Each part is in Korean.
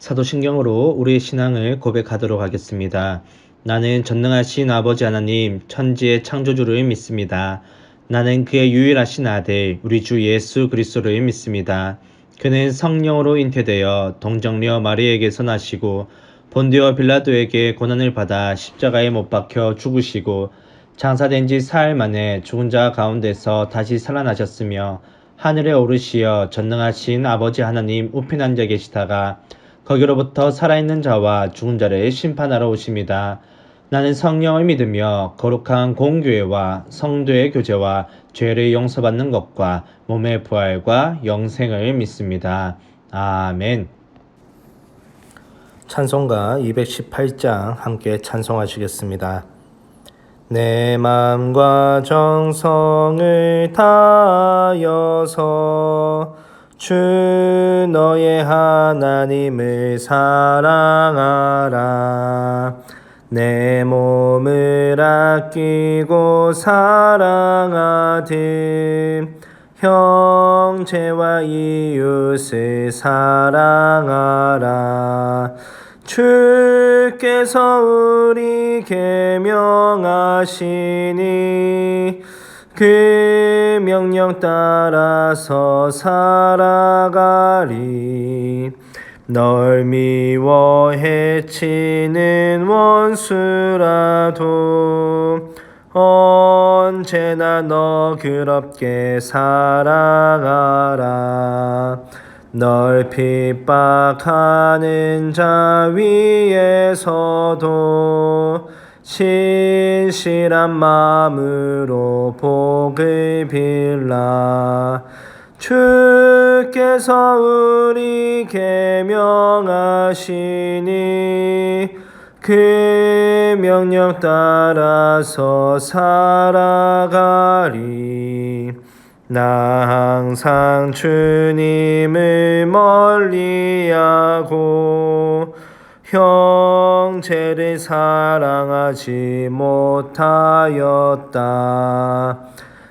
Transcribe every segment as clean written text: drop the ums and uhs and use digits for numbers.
사도신경으로 우리의 신앙을 고백하도록 하겠습니다. 나는 전능하신 아버지 하나님, 천지의 창조주를 믿습니다. 나는 그의 유일하신 아들, 우리 주 예수 그리스도를 믿습니다. 그는 성령으로 잉태되어 동정녀 마리에게서 나시고 본디오 빌라도에게 고난을 받아 십자가에 못 박혀 죽으시고 장사된 지 사흘 만에 죽은 자 가운데서 다시 살아나셨으며 하늘에 오르시어 전능하신 아버지 하나님 우편 앉아 계시다가 거기로부터 살아있는 자와 죽은 자를 심판하러 오십니다. 나는 성령을 믿으며 거룩한 공교회와 성도의 교제와 죄를 용서받는 것과 몸의 부활과 영생을 믿습니다. 아멘. 찬송가 218장 함께 찬송하시겠습니다. 내 마음과 정성을 다하여서 주 너의 하나님을 사랑하라. 내 몸을 아끼고 사랑하듯 형제와 이웃을 사랑하라. 주께서 우리에게 명하시니 그 명령 따라서 살아가리. 널 미워 해치는 원수라도 언제나 너그럽게 살아가라. 널 핍박하는 자 위에서도 신실한 마음으로 복을 빌라. 주께서 우리에게 명하시니 그 명령 따라서 살아가리. 나 항상 주님을 멀리하고 형제를 사랑하지 못하였다.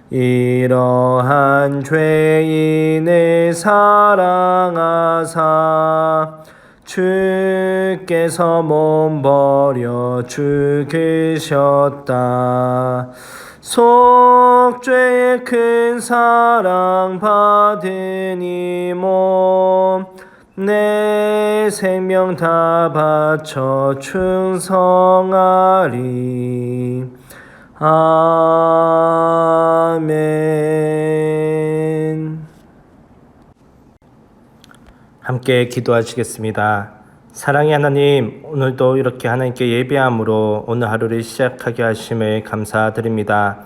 이러한 죄인을 사랑하사 주께서 몸 버려 죽으셨다. 속죄의 큰 사랑 받은 이 몸 내 생명 다 바쳐 충성하리. 아멘. 함께 기도하시겠습니다. 사랑의 하나님, 오늘도 이렇게 하나님께 예배함으로 오늘 하루를 시작하게 하심을 감사드립니다.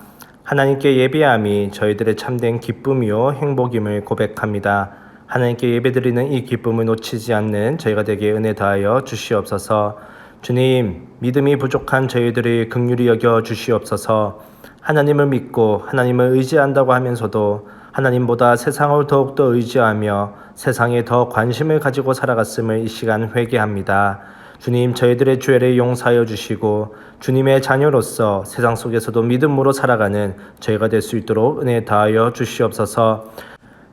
하나님께 예배함이 저희들의 참된 기쁨이요 행복임을 고백합니다. 하나님께 예배드리는 이 기쁨을 놓치지 않는 저희가 되게 은혜 다하여 주시옵소서. 주님, 믿음이 부족한 저희들을 긍휼히 여겨 주시옵소서. 하나님을 믿고 하나님을 의지한다고 하면서도 하나님보다 세상을 더욱더 의지하며 세상에 더 관심을 가지고 살아갔음을 이 시간 회개합니다. 주님, 저희들의 죄를 용서하여 주시고 주님의 자녀로서 세상 속에서도 믿음으로 살아가는 저희가 될 수 있도록 은혜 다하여 주시옵소서.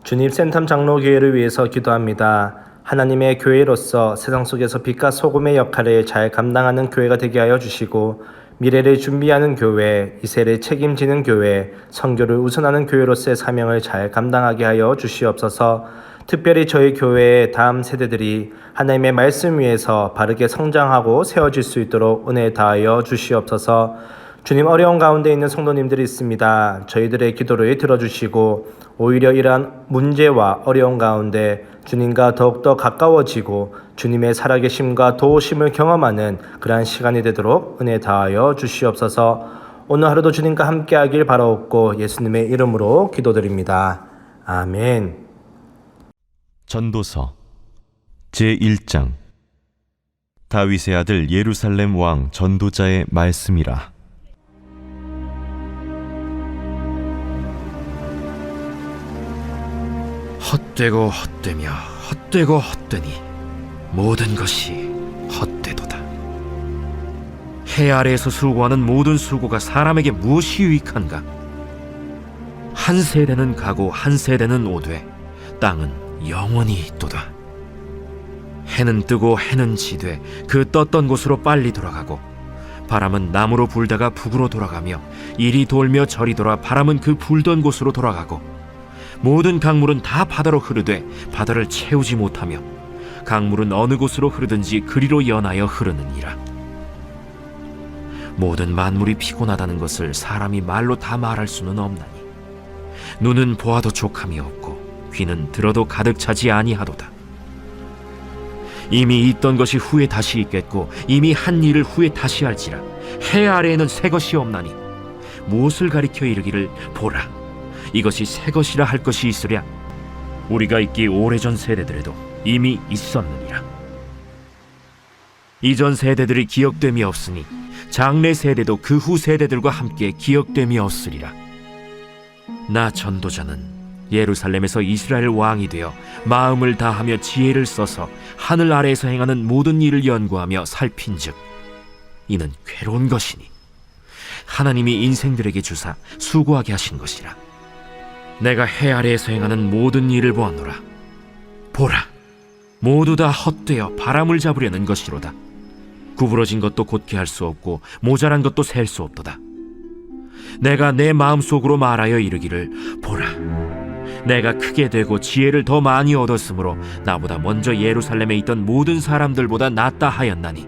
주님, 센텀 장로교회를 위해서 기도합니다. 하나님의 교회로서 세상 속에서 빛과 소금의 역할을 잘 감당하는 교회가 되게 하여 주시고 미래를 준비하는 교회, 이 세를 책임지는 교회, 선교를 우선하는 교회로서의 사명을 잘 감당하게 하여 주시옵소서. 특별히 저희 교회의 다음 세대들이 하나님의 말씀 위에서 바르게 성장하고 세워질 수 있도록 은혜 다하여 주시옵소서. 주님, 어려운 가운데 있는 성도님들이 있습니다. 저희들의 기도를 들어주시고 오히려 이러한 문제와 어려운 가운데 주님과 더욱더 가까워지고 주님의 살아계심과 도우심을 경험하는 그러한 시간이 되도록 은혜 다하여 주시옵소서. 오늘 하루도 주님과 함께하길 바라옵고 예수님의 이름으로 기도드립니다. 아멘. 전도서 제1장. 다윗의 아들 예루살렘 왕 전도자의 말씀이라. 헛되고 헛되며 헛되고 헛되니 모든 것이 헛되도다. 해 아래에서 수고하는 모든 수고가 사람에게 무엇이 유익한가? 한 세대는 가고 한 세대는 오되 땅은 영원히 있도다. 해는 뜨고 해는 지되 그 떴던 곳으로 빨리 돌아가고 바람은 남으로 불다가 북으로 돌아가며 이리 돌며 저리 돌아 바람은 그 불던 곳으로 돌아가고 모든 강물은 다 바다로 흐르되 바다를 채우지 못하며 강물은 어느 곳으로 흐르든지 그리로 연하여 흐르느니라. 모든 만물이 피곤하다는 것을 사람이 말로 다 말할 수는 없나니 눈은 보아도 족함이 없고 귀는 들어도 가득 차지 아니하도다. 이미 있던 것이 후에 다시 있겠고 이미 한 일을 후에 다시 할지라. 해 아래에는 새 것이 없나니 무엇을 가리켜 이르기를 보라 이것이 새 것이라 할 것이 있으랴. 우리가 있기 오래전 세대들에도 이미 있었느니라. 이전 세대들이 기억됨이 없으니 장래 세대도 그 후 세대들과 함께 기억됨이 없으리라. 나 전도자는 예루살렘에서 이스라엘 왕이 되어 마음을 다하며 지혜를 써서 하늘 아래에서 행하는 모든 일을 연구하며 살핀즉 이는 괴로운 것이니 하나님이 인생들에게 주사 수고하게 하신 것이라. 내가 해 아래에서 행하는 모든 일을 보았노라. 보라, 모두 다 헛되어 바람을 잡으려는 것이로다. 구부러진 것도 곧게 할 수 없고 모자란 것도 셀 수 없도다. 내가 내 마음속으로 말하여 이르기를 보라, 내가 크게 되고 지혜를 더 많이 얻었으므로 나보다 먼저 예루살렘에 있던 모든 사람들보다 낫다 하였나니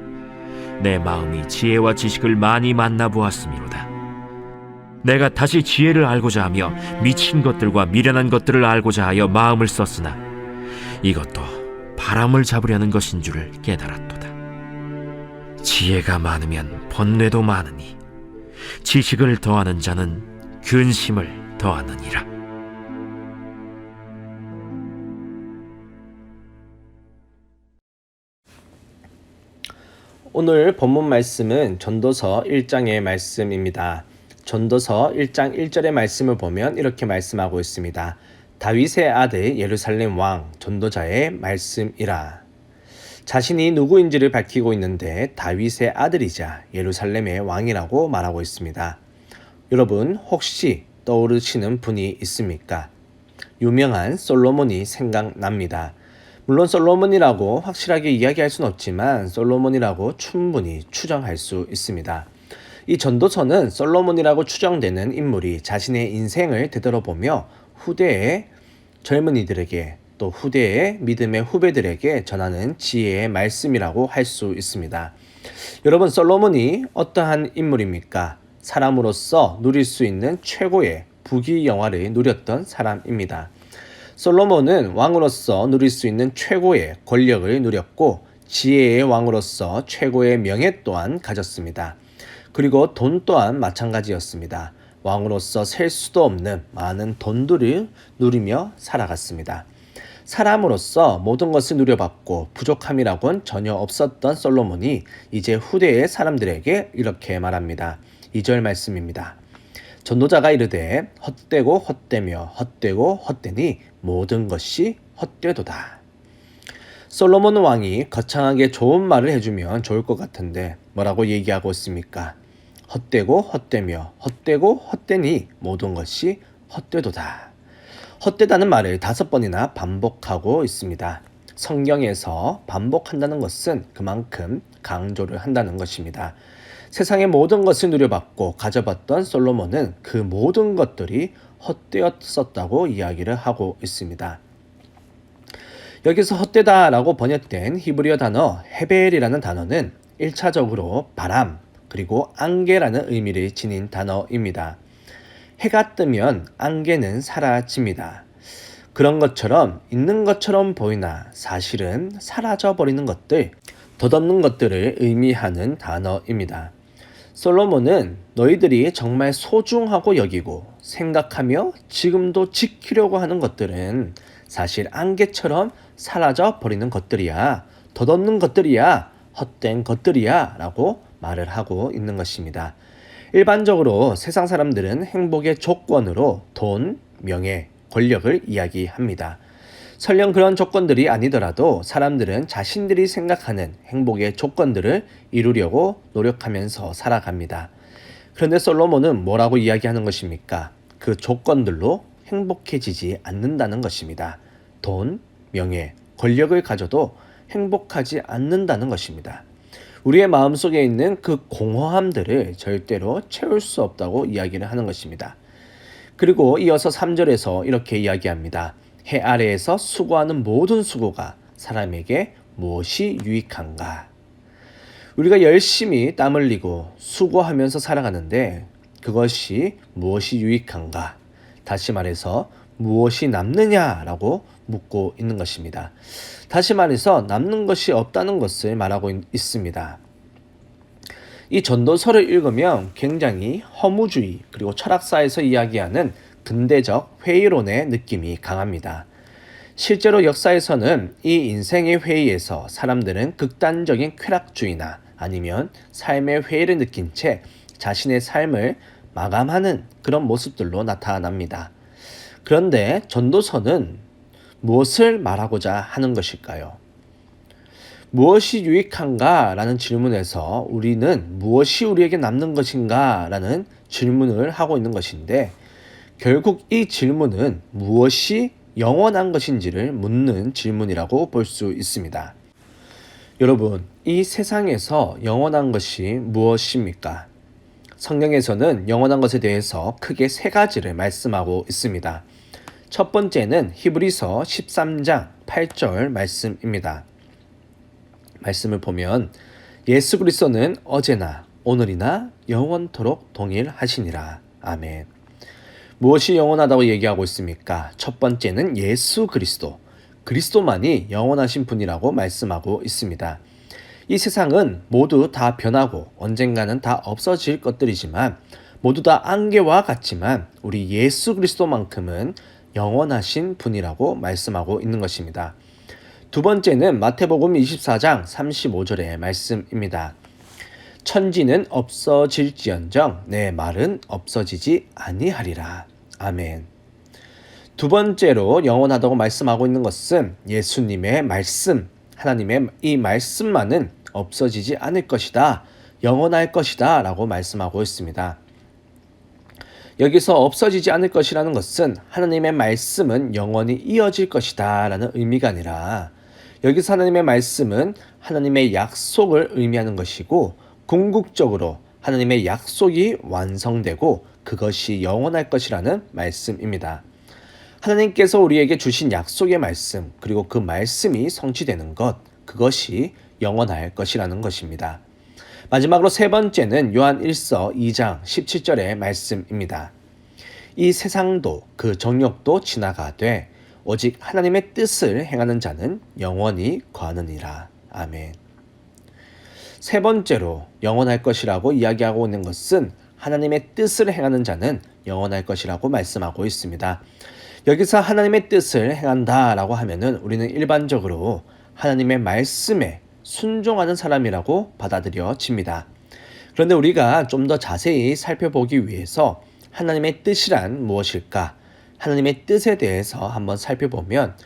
내 마음이 지혜와 지식을 많이 만나보았음이로다. 내가 다시 지혜를 알고자 하며 미친 것들과 미련한 것들을 알고자 하여 마음을 썼으나 이것도 바람을 잡으려는 것인 줄을 깨달았도다. 지혜가 많으면 번뇌도 많으니 지식을 더하는 자는 근심을 더하느니라. 오늘 본문 말씀은 전도서 1장의 말씀입니다. 전도서 1장 1절의 말씀을 보면 이렇게 말씀하고 있습니다. 다윗의 아들 예루살렘 왕 전도자의 말씀이라. 자신이 누구인지를 밝히고 있는데 다윗의 아들이자 예루살렘의 왕이라고 말하고 있습니다. 여러분 혹시 떠오르시는 분이 있습니까? 유명한 솔로몬이 생각납니다. 물론 솔로몬이라고 확실하게 이야기할 수는 없지만 솔로몬이라고 충분히 추정할 수 있습니다. 이 전도서는 솔로몬이라고 추정되는 인물이 자신의 인생을 되돌아보며 후대의 젊은이들에게 또 후대의 믿음의 후배들에게 전하는 지혜의 말씀이라고 할 수 있습니다. 여러분 솔로몬이 어떠한 인물입니까? 사람으로서 누릴 수 있는 최고의 부귀 영화를 누렸던 사람입니다. 솔로몬은 왕으로서 누릴 수 있는 최고의 권력을 누렸고 지혜의 왕으로서 최고의 명예 또한 가졌습니다. 그리고 돈 또한 마찬가지였습니다. 왕으로서 셀 수도 없는 많은 돈들을 누리며 살아갔습니다. 사람으로서 모든 것을 누려봤고 부족함이라고는 전혀 없었던 솔로몬이 이제 후대의 사람들에게 이렇게 말합니다. 2절 말씀입니다. 전도자가 이르되 헛되고 헛되며 헛되고 헛되니 모든 것이 헛되도다. 솔로몬 왕이 거창하게 좋은 말을 해주면 좋을 것 같은데 뭐라고 얘기하고 있습니까? 헛되고 헛되며 헛되고 헛되니 모든 것이 헛되도다. 헛되다는 말을 5번이나 반복하고 있습니다. 성경에서 반복한다는 것은 그만큼 강조를 한다는 것입니다. 세상의 모든 것을 누려봤고 가져봤던 솔로몬은 그 모든 것들이 헛되었었다고 이야기를 하고 있습니다. 여기서 헛되다라고 번역된 히브리어 단어 헤벨이라는 단어는 1차적으로 바람 그리고 안개라는 의미를 지닌 단어입니다. 해가 뜨면 안개는 사라집니다. 그런 것처럼 있는 것처럼 보이나 사실은 사라져버리는 것들, 덧없는 것들을 의미하는 단어입니다. 솔로몬은 너희들이 정말 소중하고 여기고 생각하며 지금도 지키려고 하는 것들은 사실 안개처럼 사라져버리는 것들이야, 덧없는 것들이야, 헛된 것들이야 라고 말을 하고 있는 것입니다. 일반적으로 세상 사람들은 행복의 조건으로 돈, 명예, 권력을 이야기합니다. 설령 그런 조건들이 아니더라도 사람들은 자신들이 생각하는 행복의 조건들을 이루려고 노력하면서 살아갑니다. 그런데 솔로몬은 뭐라고 이야기하는 것입니까? 그 조건들로 행복해지지 않는다는 것입니다. 돈, 명예, 권력을 가져도 행복하지 않는다는 것입니다. 우리의 마음속에 있는 그 공허함들을 절대로 채울 수 없다고 이야기를 하는 것입니다. 그리고 이어서 3절에서 이렇게 이야기합니다. 해 아래에서 수고하는 모든 수고가 사람에게 무엇이 유익한가? 우리가 열심히 땀 흘리고 수고하면서 살아가는데 그것이 무엇이 유익한가? 다시 말해서 무엇이 남느냐라고 묻고 있는 것입니다. 다시 말해서 남는 것이 없다는 것을 말하고 있습니다. 이 전도서를 읽으면 굉장히 허무주의 그리고 철학사에서 이야기하는 근대적 회의론의 느낌이 강합니다. 실제로 역사에서는 이 인생의 회의에서 사람들은 극단적인 쾌락주의나 아니면 삶의 회의를 느낀 채 자신의 삶을 마감하는 그런 모습들로 나타납니다. 그런데 전도서는 무엇을 말하고자 하는 것일까요? 무엇이 유익한가? 라는 질문에서 우리는 무엇이 우리에게 남는 것인가? 라는 질문을 하고 있는 것인데 결국 이 질문은 무엇이 영원한 것인지를 묻는 질문이라고 볼 수 있습니다. 여러분, 이 세상에서 영원한 것이 무엇입니까? 성경에서는 영원한 것에 대해서 크게 세 가지를 말씀하고 있습니다. 첫 번째는 히브리서 13장 8절 말씀입니다. 말씀을 보면 예수 그리스도는 어제나 오늘이나 영원토록 동일하시니라. 아멘. 무엇이 영원하다고 얘기하고 있습니까? 첫 번째는 예수 그리스도만이 영원하신 분이라고 말씀하고 있습니다. 이 세상은 모두 다 변하고 언젠가는 다 없어질 것들이지만 모두 다 안개와 같지만 우리 예수 그리스도만큼은 영원하신 분이라고 말씀하고 있는 것입니다. 두 번째는 마태복음 24장 35절의 말씀입니다. 천지는 없어질지언정 내 말은 없어지지 아니하리라. 아멘. 두 번째로 영원하다고 말씀하고 있는 것은 예수님의 말씀, 하나님의 이 말씀만은 없어지지 않을 것이다, 영원할 것이다 라고 말씀하고 있습니다. 여기서 없어지지 않을 것이라는 것은 하나님의 말씀은 영원히 이어질 것이다 라는 의미가 아니라 여기서 하나님의 말씀은 하나님의 약속을 의미하는 것이고 궁극적으로 하나님의 약속이 완성되고 그것이 영원할 것이라는 말씀입니다. 하나님께서 우리에게 주신 약속의 말씀 그리고 그 말씀이 성취되는 것 그것이 영원할 것이라는 것입니다. 마지막으로 세 번째는 요한 1서 2장 17절의 말씀입니다. 이 세상도 그 정욕도 지나가되 오직 하나님의 뜻을 행하는 자는 영원히 거하느니라. 아멘. 세 번째로 영원할 것이라고 이야기하고 있는 것은 하나님의 뜻을 행하는 자는 영원할 것이라고 말씀하고 있습니다. 여기서 하나님의 뜻을 행한다라고 하면은 우리는 일반적으로 하나님의 말씀에 순종하는 사람이라고 받아들여집니다. 그런데 우리가 좀 더 자세히 살펴보기 위해서 하나님의 뜻이란 무엇일까? 하나님의 뜻에 대해서 한번 살펴보면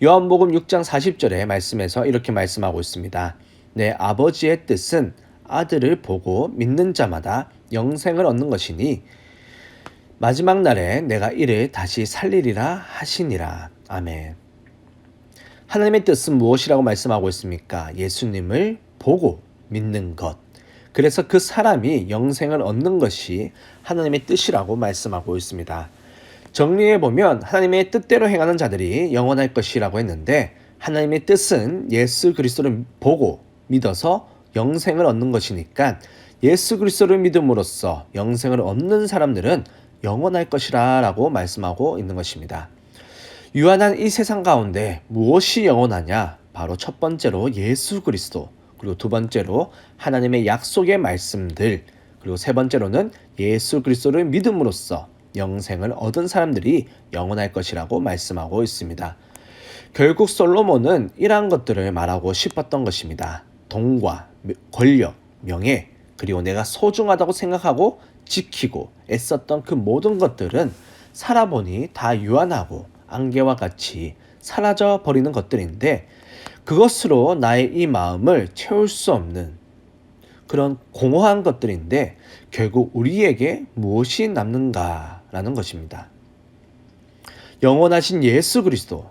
요한복음 6장 40절의 말씀에서 이렇게 말씀하고 있습니다. 내 아버지의 뜻은 아들을 보고 믿는 자마다 영생을 얻는 것이니 마지막 날에 내가 이를 다시 살리리라 하시니라. 아멘. 하나님의 뜻은 무엇이라고 말씀하고 있습니까? 예수님을 보고 믿는 것. 그래서 그 사람이 영생을 얻는 것이 하나님의 뜻이라고 말씀하고 있습니다. 정리해보면 하나님의 뜻대로 행하는 자들이 영원할 것이라고 했는데 하나님의 뜻은 예수 그리스도를 보고 믿어서 영생을 얻는 것이니까 예수 그리스도를 믿음으로써 영생을 얻는 사람들은 영원할 것이라 라고 말씀하고 있는 것입니다. 유한한 이 세상 가운데 무엇이 영원하냐? 바로 첫 번째로 예수 그리스도, 그리고 두 번째로 하나님의 약속의 말씀들, 그리고 세 번째로는 예수 그리스도를 믿음으로써 영생을 얻은 사람들이 영원할 것이라고 말씀하고 있습니다. 결국 솔로몬은 이러한 것들을 말하고 싶었던 것입니다. 돈과 권력, 명예, 그리고 내가 소중하다고 생각하고 지키고 애썼던 그 모든 것들은 살아보니 다 유한하고 안개와 같이 사라져 버리는 것들인데 그것으로 나의 이 마음을 채울 수 없는 그런 공허한 것들인데 결국 우리에게 무엇이 남는가라는 것입니다. 영원하신 예수 그리스도,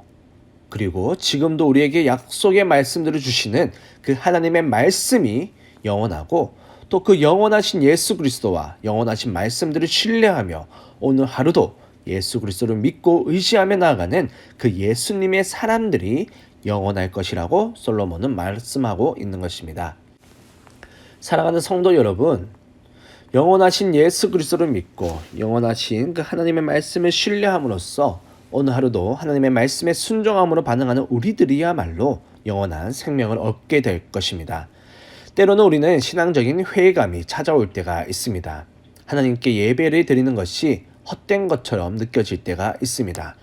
그리고 지금도 우리에게 약속의 말씀들을 주시는 그 하나님의 말씀이 영원하고 또 그 영원하신 예수 그리스도와 영원하신 말씀들을 신뢰하며 오늘 하루도 예수 그리스도를 믿고 의지하며 나아가는 그 예수님의 사람들이 영원할 것이라고 솔로몬은 말씀하고 있는 것입니다. 사랑하는 성도 여러분, 영원하신 예수 그리스도를 믿고 영원하신 그 하나님의 말씀을 신뢰함으로써 오늘 하루도 하나님의 말씀에 순종함으로 반응하는 우리들이야말로 영원한 생명을 얻게 될 것입니다. 때로는 우리는 신앙적인 회의감이 찾아올 때가 있습니다. 하나님께 예배를 드리는 것이 헛된 것처럼 느껴질 때가 있습니다.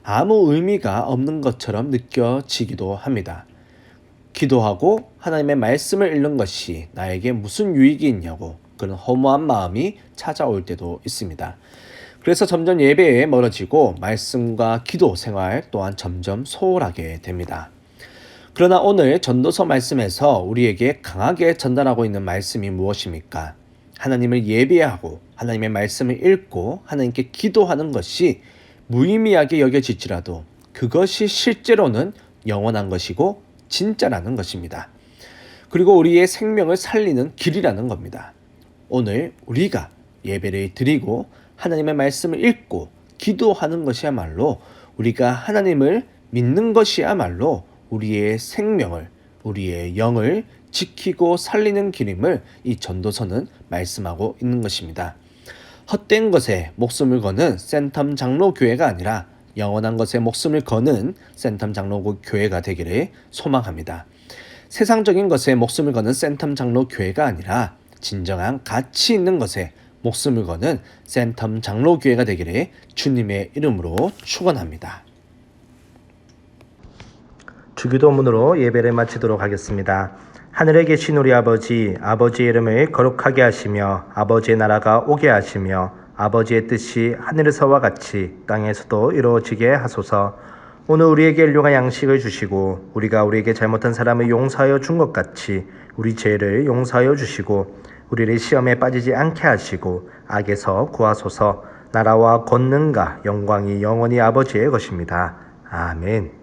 아무 의미가 없는 것처럼 느껴지기도 합니다. 기도하고 하나님의 말씀을 읽는 것이 나에게 무슨 유익이 있냐고 그런 허무한 마음이 찾아올 때도 있습니다. 그래서 점점 예배에 멀어지고 말씀과 기도 생활 또한 점점 소홀하게 됩니다. 그러나 오늘 전도서 말씀에서 우리에게 강하게 전달하고 있는 말씀이 무엇입니까? 하나님을 예배하고 하나님의 말씀을 읽고 하나님께 기도하는 것이 무의미하게 여겨질지라도 그것이 실제로는 영원한 것이고 진짜라는 것입니다. 그리고 우리의 생명을 살리는 길이라는 겁니다. 오늘 우리가 예배를 드리고 하나님의 말씀을 읽고 기도하는 것이야말로 우리가 하나님을 믿는 것이야말로 우리의 생명을, 우리의 영을 지키고 살리는 길임을 이 전도서는 말씀하고 있는 것입니다. 헛된 것에 목숨을 거는 센텀 장로교회가 아니라 영원한 것에 목숨을 거는 센텀 장로교회가 되기를 소망합니다. 세상적인 것에 목숨을 거는 센텀 장로교회가 아니라 진정한 가치 있는 것에 목숨을 거는 센텀 장로교회가 되기를 주님의 이름으로 축원합니다. 주기도문으로 예배를 마치도록 하겠습니다. 하늘에 계신 우리 아버지, 아버지의 이름을 거룩하게 하시며 아버지의 나라가 오게 하시며 아버지의 뜻이 하늘에서와 같이 땅에서도 이루어지게 하소서. 오늘 우리에게 일용할 양식을 주시고 우리가 우리에게 잘못한 사람을 용서하여 준 것 같이 우리 죄를 용서하여 주시고 우리를 시험에 빠지지 않게 하시고 악에서 구하소서. 나라와 권능과 영광이 영원히 아버지의 것입니다. 아멘.